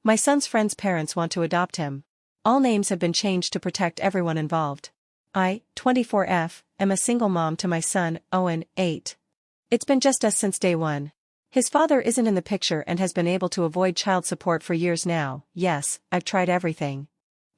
My son's friend's parents want to adopt him. All names have been changed to protect everyone involved. I, 24F, am a single mom to my son, Owen, 8. It's been just us since day one. His father isn't in the picture and has been able to avoid child support for years now. Yes, I've tried everything.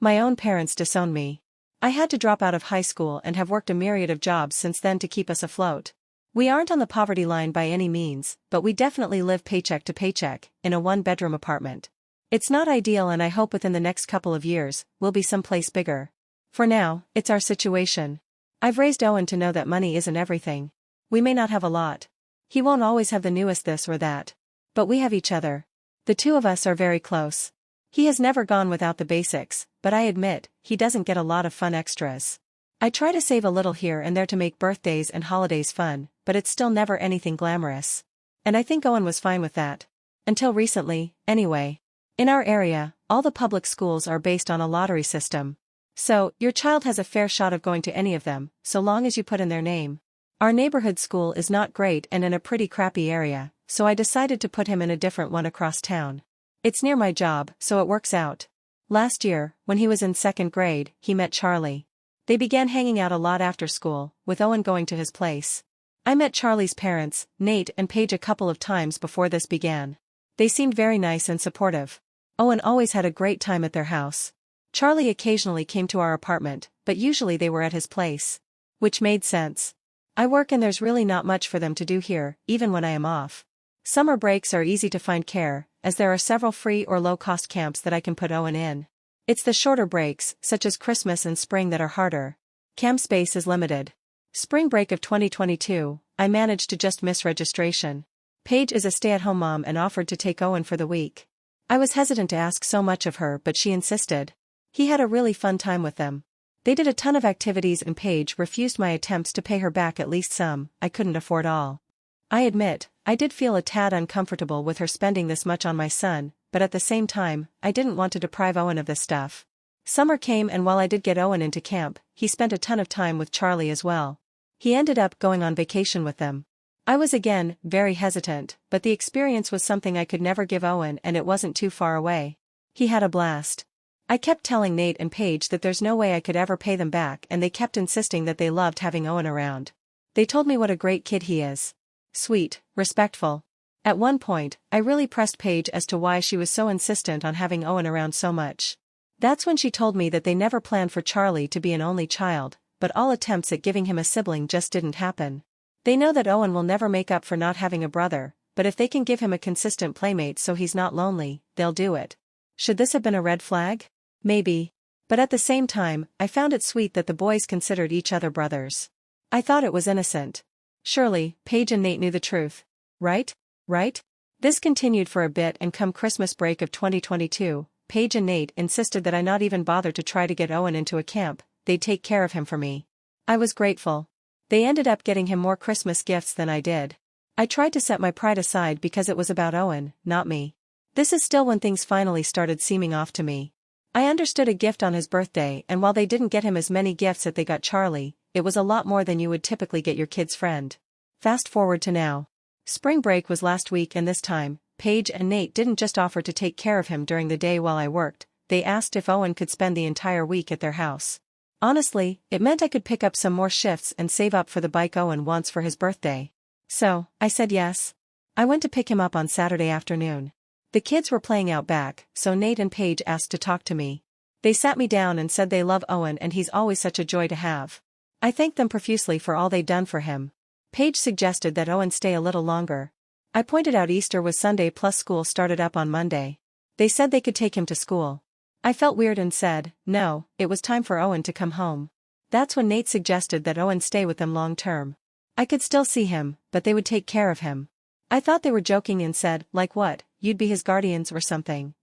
My own parents disowned me. I had to drop out of high school and have worked a myriad of jobs since then to keep us afloat. We aren't on the poverty line by any means, but we definitely live paycheck to paycheck, in a one-bedroom apartment. It's not ideal and I hope within the next couple of years, we'll be someplace bigger. For now, it's our situation. I've raised Owen to know that money isn't everything. We may not have a lot. He won't always have the newest this or that. But we have each other. The two of us are very close. He has never gone without the basics, but I admit, he doesn't get a lot of fun extras. I try to save a little here and there to make birthdays and holidays fun, but it's still never anything glamorous. And I think Owen was fine with that. Until recently, anyway. In our area, all the public schools are based on a lottery system. So, your child has a fair shot of going to any of them, so long as you put in their name. Our neighborhood school is not great and in a pretty crappy area, so I decided to put him in a different one across town. It's near my job, so it works out. Last year, when he was in 2nd grade, he met Charlie. They began hanging out a lot after school, with Owen going to his place. I met Charlie's parents, Nate and Paige, a couple of times before this began. They seemed very nice and supportive. Owen always had a great time at their house. Charlie occasionally came to our apartment, but usually they were at his place. Which made sense. I work and there's really not much for them to do here, even when I am off. Summer breaks are easy to find care, as there are several free or low-cost camps that I can put Owen in. It's the shorter breaks, such as Christmas and spring, that are harder. Camp space is limited. Spring break of 2022, I managed to just miss registration. Paige is a stay-at-home mom and offered to take Owen for the week. I was hesitant to ask so much of her, but she insisted. He had a really fun time with them. They did a ton of activities and Paige refused my attempts to pay her back at least some. I couldn't afford all. I admit, I did feel a tad uncomfortable with her spending this much on my son, but at the same time, I didn't want to deprive Owen of this stuff. Summer came and while I did get Owen into camp, he spent a ton of time with Charlie as well. He ended up going on vacation with them. I was again, very hesitant, but the experience was something I could never give Owen and it wasn't too far away. He had a blast. I kept telling Nate and Paige that there's no way I could ever pay them back and they kept insisting that they loved having Owen around. They told me what a great kid he is. Sweet, respectful. At one point, I really pressed Paige as to why she was so insistent on having Owen around so much. That's when she told me that they never planned for Charlie to be an only child, but all attempts at giving him a sibling just didn't happen. They know that Owen will never make up for not having a brother, but if they can give him a consistent playmate so he's not lonely, they'll do it. Should this have been a red flag? Maybe. But at the same time, I found it sweet that the boys considered each other brothers. I thought it was innocent. Surely, Paige and Nate knew the truth. Right? Right? This continued for a bit and come Christmas break of 2022, Paige and Nate insisted that I not even bother to try to get Owen into a camp, they'd take care of him for me. I was grateful. They ended up getting him more Christmas gifts than I did. I tried to set my pride aside because it was about Owen, not me. This is still when things finally started seeming off to me. I understood a gift on his birthday and while they didn't get him as many gifts as they got Charlie, it was a lot more than you would typically get your kid's friend. Fast forward to now. Spring break was last week and this time, Paige and Nate didn't just offer to take care of him during the day while I worked, they asked if Owen could spend the entire week at their house. Honestly, it meant I could pick up some more shifts and save up for the bike Owen wants for his birthday. So, I said yes. I went to pick him up on Saturday afternoon. The kids were playing out back, so Nate and Paige asked to talk to me. They sat me down and said they love Owen and he's always such a joy to have. I thanked them profusely for all they'd done for him. Paige suggested that Owen stay a little longer. I pointed out Easter was Sunday plus school started up on Monday. They said they could take him to school. I felt weird and said, no, it was time for Owen to come home. That's when Nate suggested that Owen stay with them long term. I could still see him, but they would take care of him. I thought they were joking and said, like what, you'd be his guardians or something.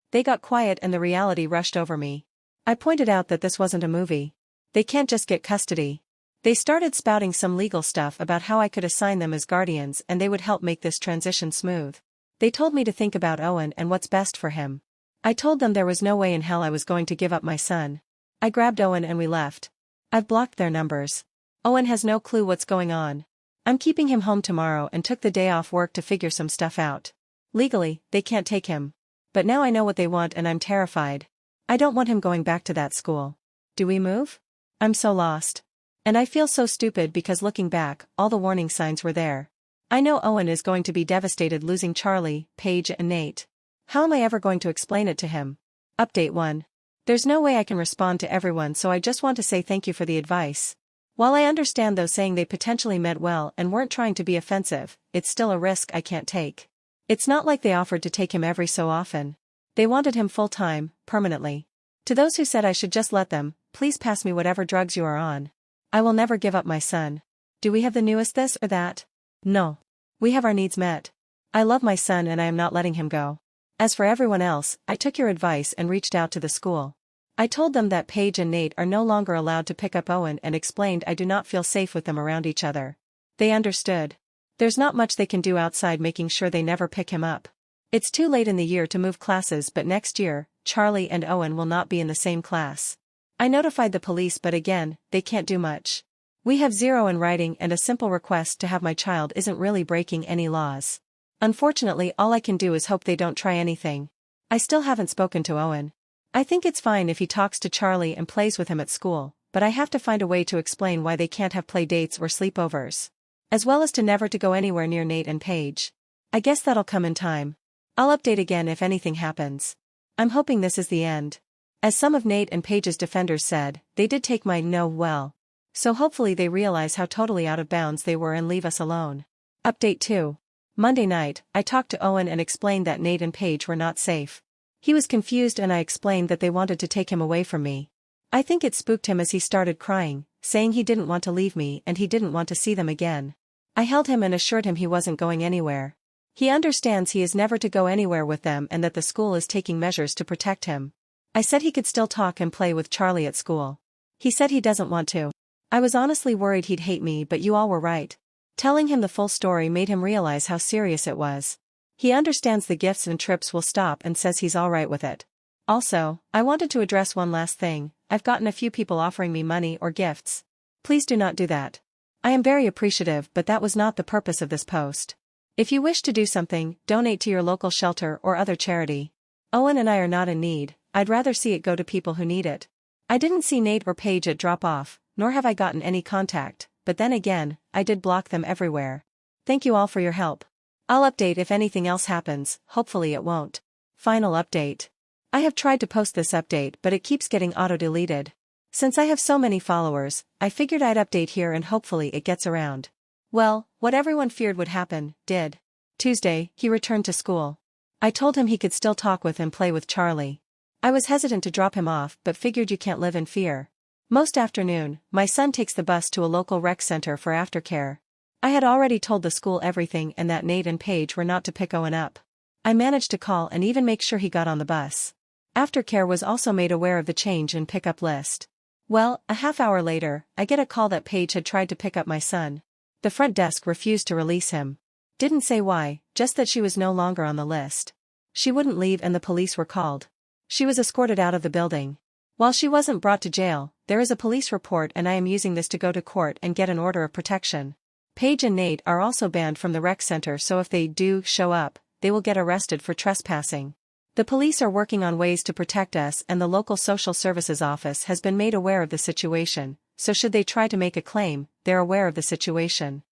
They got quiet and the reality rushed over me. I pointed out that this wasn't a movie. They can't just get custody. They started spouting some legal stuff about how I could assign them as guardians and they would help make this transition smooth. They told me to think about Owen and what's best for him. I told them there was no way in hell I was going to give up my son. I grabbed Owen and we left. I've blocked their numbers. Owen has no clue what's going on. I'm keeping him home tomorrow and took the day off work to figure some stuff out. Legally, they can't take him. But now I know what they want and I'm terrified. I don't want him going back to that school. Do we move? I'm so lost. And I feel so stupid because looking back, all the warning signs were there. I know Owen is going to be devastated losing Charlie, Paige and Nate. How am I ever going to explain it to him? Update 1. There's no way I can respond to everyone, so I just want to say thank you for the advice. While I understand those saying they potentially meant well and weren't trying to be offensive, it's still a risk I can't take. It's not like they offered to take him every so often. They wanted him full-time, permanently. To those who said I should just let them, please pass me whatever drugs you are on. I will never give up my son. Do we have the newest this or that? No. We have our needs met. I love my son and I am not letting him go. As for everyone else, I took your advice and reached out to the school. I told them that Paige and Nate are no longer allowed to pick up Owen and explained I do not feel safe with them around each other. They understood. There's not much they can do outside making sure they never pick him up. It's too late in the year to move classes, but next year, Charlie and Owen will not be in the same class. I notified the police, but again, they can't do much. We have 0 in writing and a simple request to have my child isn't really breaking any laws. Unfortunately, all I can do is hope they don't try anything. I still haven't spoken to Owen. I think it's fine if he talks to Charlie and plays with him at school, but I have to find a way to explain why they can't have play dates or sleepovers. As well as to never to go anywhere near Nate and Paige. I guess that'll come in time. I'll update again if anything happens. I'm hoping this is the end. As some of Nate and Paige's defenders said, they did take my no well. So hopefully they realize how totally out of bounds they were and leave us alone. Update 2. Monday night, I talked to Owen and explained that Nate and Paige were not safe. He was confused and I explained that they wanted to take him away from me. I think it spooked him as he started crying, saying he didn't want to leave me and he didn't want to see them again. I held him and assured him he wasn't going anywhere. He understands he is never to go anywhere with them and that the school is taking measures to protect him. I said he could still talk and play with Charlie at school. He said he doesn't want to. I was honestly worried he'd hate me, but you all were right. Telling him the full story made him realize how serious it was. He understands the gifts and trips will stop and says he's alright with it. Also, I wanted to address one last thing. I've gotten a few people offering me money or gifts. Please do not do that. I am very appreciative, but that was not the purpose of this post. If you wish to do something, donate to your local shelter or other charity. Owen and I are not in need. I'd rather see it go to people who need it. I didn't see Nate or Paige at drop-off, nor have I gotten any contact, but then again, I did block them everywhere. Thank you all for your help. I'll update if anything else happens, hopefully it won't. Final update. I have tried to post this update but it keeps getting auto-deleted. Since I have so many followers, I figured I'd update here and hopefully it gets around. Well, what everyone feared would happen, did. Tuesday, he returned to school. I told him he could still talk with and play with Charlie. I was hesitant to drop him off but figured you can't live in fear. Most afternoon, my son takes the bus to a local rec center for aftercare. I had already told the school everything and that Nate and Paige were not to pick Owen up. I managed to call and even make sure he got on the bus. Aftercare was also made aware of the change in pickup list. Well, a half hour later, I get a call that Paige had tried to pick up my son. The front desk refused to release him. Didn't say why, just that she was no longer on the list. She wouldn't leave and the police were called. She was escorted out of the building. While she wasn't brought to jail, there is a police report and I am using this to go to court and get an order of protection. Paige and Nate are also banned from the rec center, so if they do show up, they will get arrested for trespassing. The police are working on ways to protect us and the local social services office has been made aware of the situation, so should they try to make a claim, they're aware of the situation.